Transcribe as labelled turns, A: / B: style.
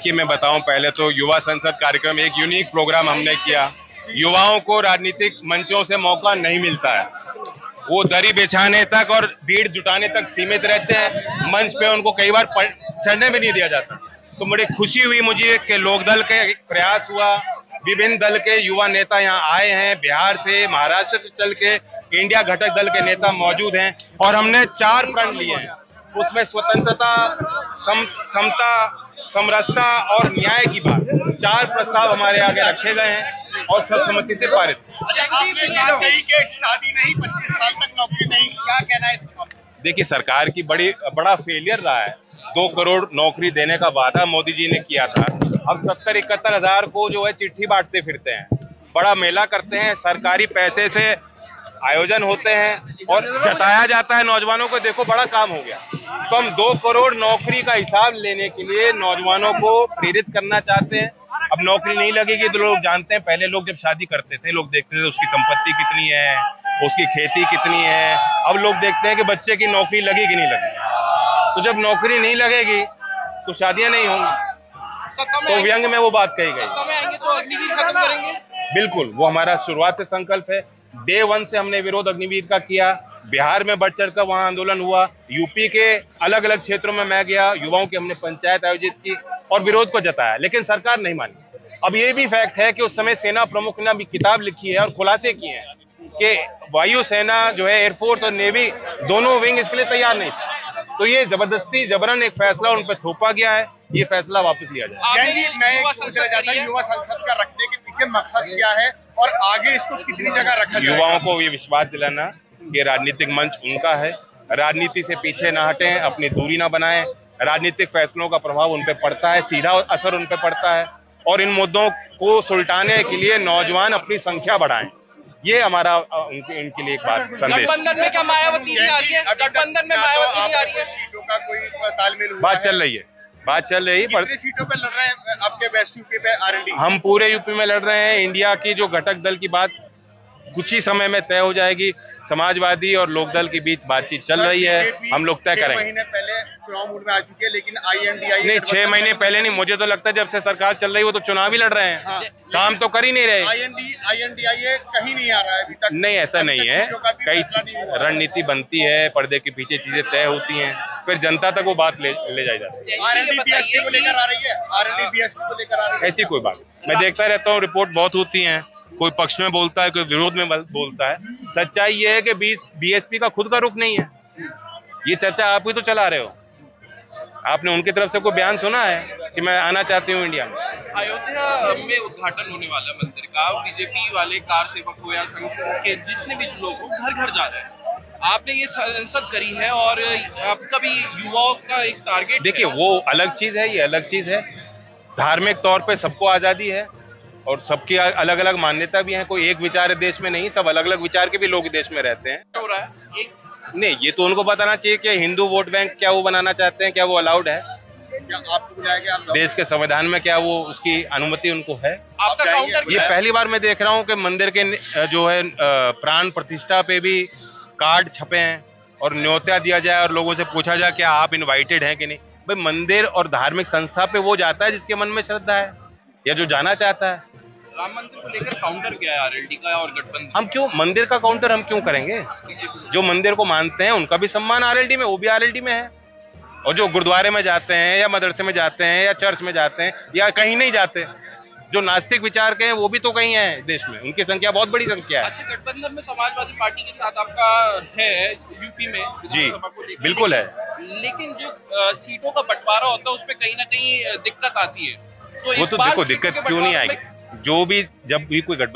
A: देखिए मैं बताऊं, पहले तो युवा संसद कार्यक्रम एक यूनिक प्रोग्राम हमने किया। युवाओं को राजनीतिक मंचों से मौका नहीं मिलता है, वो दरी बिछाने तक और भीड़ जुटाने तक सीमित रहते हैं। मंच पे उनको कई बार चढ़ने भी नहीं दिया जाता। तो बड़ी खुशी हुई मुझे कि लोकदल के प्रयास हुआ, विभिन्न दल के युवा नेता यहाँ आए हैं, बिहार से, महाराष्ट्र से चल के इंडिया घटक दल के नेता मौजूद हैं और हमने 4 प्रण लिए हैं। उसमें स्वतंत्रता, समता, समरसता और न्याय की बात, 4 प्रस्ताव हमारे आगे रखे गए हैं और सर्वसम्मति से पारित।
B: शादी नहीं, 25 साल तक नौकरी नहीं, क्या कहना है इसका?
A: देखिए सरकार की बड़ा फेलियर रहा है। 2 करोड़ नौकरी देने का वादा मोदी जी ने किया था, अब 70-71 हजार को जो है चिट्ठी बांटते फिरते हैं, बड़ा मेला करते हैं, सरकारी पैसे से आयोजन होते हैं और जताया जाता है नौजवानों को देखो बड़ा काम हो गया। तो हम 2 करोड़ नौकरी का हिसाब लेने के लिए नौजवानों को प्रेरित करना चाहते हैं। अब नौकरी नहीं लगेगी तो लोग जानते हैं, पहले लोग जब शादी करते थे लोग देखते थे उसकी संपत्ति कितनी है, उसकी खेती कितनी है। अब लोग देखते हैं कि बच्चे की नौकरी लगेगी नहीं लगेगी। तो जब नौकरी नहीं लगेगी तो शादियां नहीं होंगी। तो व्यंग में वो बात कही गई।
B: तो अग्निवीर खत्म करेंगे?
A: बिल्कुल, वो हमारा शुरुआत से संकल्प है। डे 1 से हमने विरोध अग्निवीर का किया। बिहार में बढ़ चढ़कर वहां आंदोलन हुआ, यूपी के अलग अलग क्षेत्रों में मैं गया, युवाओं की हमने पंचायत आयोजित की और विरोध को जताया, लेकिन सरकार नहीं मानी। अब ये भी फैक्ट है कि उस समय सेना प्रमुख ने भी किताब लिखी है और खुलासे किए हैं कि वायुसेना जो है, एयरफोर्स और नेवी दोनों विंग इसके लिए तैयार नहीं थे। तो ये जबरदस्ती जबरन एक फैसला उन पर थोपा गया है, ये फैसला वापस लिया जाए।
B: मैं पूछना चाहता हूं, युवा संसद का रखने के पीछे मकसद क्या है और आगे इसको कितनी जगह रखा जाएगा?
A: युवाओं को ये विश्वास दिलाना कि राजनीतिक मंच उनका है, राजनीति से पीछे ना हटें, अपनी दूरी ना बनाएं। राजनीतिक फैसलों का प्रभाव उन पे पड़ता है, सीधा असर उन पे पड़ता है और इन मुद्दों को सुलटाने के लिए नौजवान अपनी संख्या बढ़ाएं। ये हमारा इनके लिए एक बात संदेश।
B: गठबंधन में क्या मायावती भी आ रही है? गठबंधन में मायावती भी आ रही है? सीटों का कोई तालमेल हुआ?
A: बात चल रही है पर
B: कितनी सीटों पे लड़ रहे हैं आपके वेस्ट यूपी पे आरएलडी?
A: हम पूरे यूपी में लड़ रहे हैं। इंडिया की जो घटक दल की बात कुछ ही समय में तय हो जाएगी। समाजवादी और लोकदल के बीच बातचीत चल रही है, हम लोग तय करेंगे।
B: 6 महीने पहले चुनाव मूड में आ चुकी है, लेकिन आईएनडीआई
A: नहीं, 6 महीने पहले नहीं, मुझे तो लगता है जब से सरकार चल रही है वो तो चुनाव ही लड़ रहे हैं।
B: हाँ,
A: काम तो कर ही नहीं रहे।
B: आईएनडीआई कहीं नहीं आ रहा है अभी तक।
A: नहीं, ऐसा नहीं है, कई रणनीति बनती है, पर्दे के पीछे चीजें तय होती हैं, फिर जनता तक वो बात ले जाई जाती है।
B: आरएलडी बीएसपी को लेकर आ रही है, आरएलडी बीएसपी को लेकर आ रही है।
A: ऐसी कोई बात, मैं देखता रहता हूँ, रिपोर्ट बहुत होती है, कोई पक्ष में बोलता है, कोई विरोध में बोलता है। सच्चाई ये है कि बीएसपी का खुद का रुख नहीं है। ये चर्चा आप ही तो चला रहे हो। आपने उनकी तरफ से कोई बयान सुना है कि मैं आना चाहती हूँ इंडिया में?
C: अयोध्या में उद्घाटन होने वाला मंदिर का, बीजेपी वाले कार सेवक हो या संघ के जितने भी लोग हो घर घर जा रहे हैं। आपने ये संसद करी है और आपका भी युवाओं का एक टारगेट।
A: देखिए वो अलग चीज है, ये अलग चीज है। धार्मिक तौर पे सबको आजादी है और सबकी अलग अलग मान्यता भी है। कोई एक विचार है देश में नहीं, सब अलग अलग विचार के भी लोग देश में रहते हैं।
C: हो रहा है एक
A: नहीं, ये तो उनको बताना चाहिए कि हिंदू वोट बैंक क्या वो बनाना चाहते हैं, क्या वो अलाउड है?
B: क्या आपको बुलाया गया?
A: देश के संविधान में क्या वो उसकी अनुमति उनको है?
C: आपका काउंटर
A: ये पहली बार मैं देख रहा हूँ कि मंदिर के जो है प्राण प्रतिष्ठा पे भी कार्ड छपे हैं और न्योता दिया जाए और लोगों से पूछा जाए क्या आप इनवाइटेड हैं कि नहीं। भाई मंदिर और धार्मिक संस्था पे वो जाता है जिसके मन में श्रद्धा है या जो जाना चाहता है।
C: राम मंदिर को लेकर काउंटर किया है आरएलडी का और गठबंधन।
A: हम क्यों मंदिर का काउंटर हम क्यों करेंगे? जो मंदिर को मानते हैं उनका भी सम्मान आरएलडी में, वो भी आरएलडी में है। और जो गुरुद्वारे में जाते हैं या मदरसे में जाते हैं या चर्च में जाते हैं या कहीं नहीं जाते, जो नास्तिक विचार के हैं वो भी तो कहीं हैं देश में, उनकी संख्या बहुत बड़ी संख्या है।
C: अच्छा, गठबंधन में समाजवादी पार्टी के साथ आपका है यूपी में?
A: जी बिल्कुल है,
C: लेकिन जो सीटों का बंटवारा होता है उसमें कहीं ना कहीं दिक्कत आती है।
A: वो तो देखो दिक्कत क्यों नहीं आएगी, जो भी जब भी कोई गठबंधन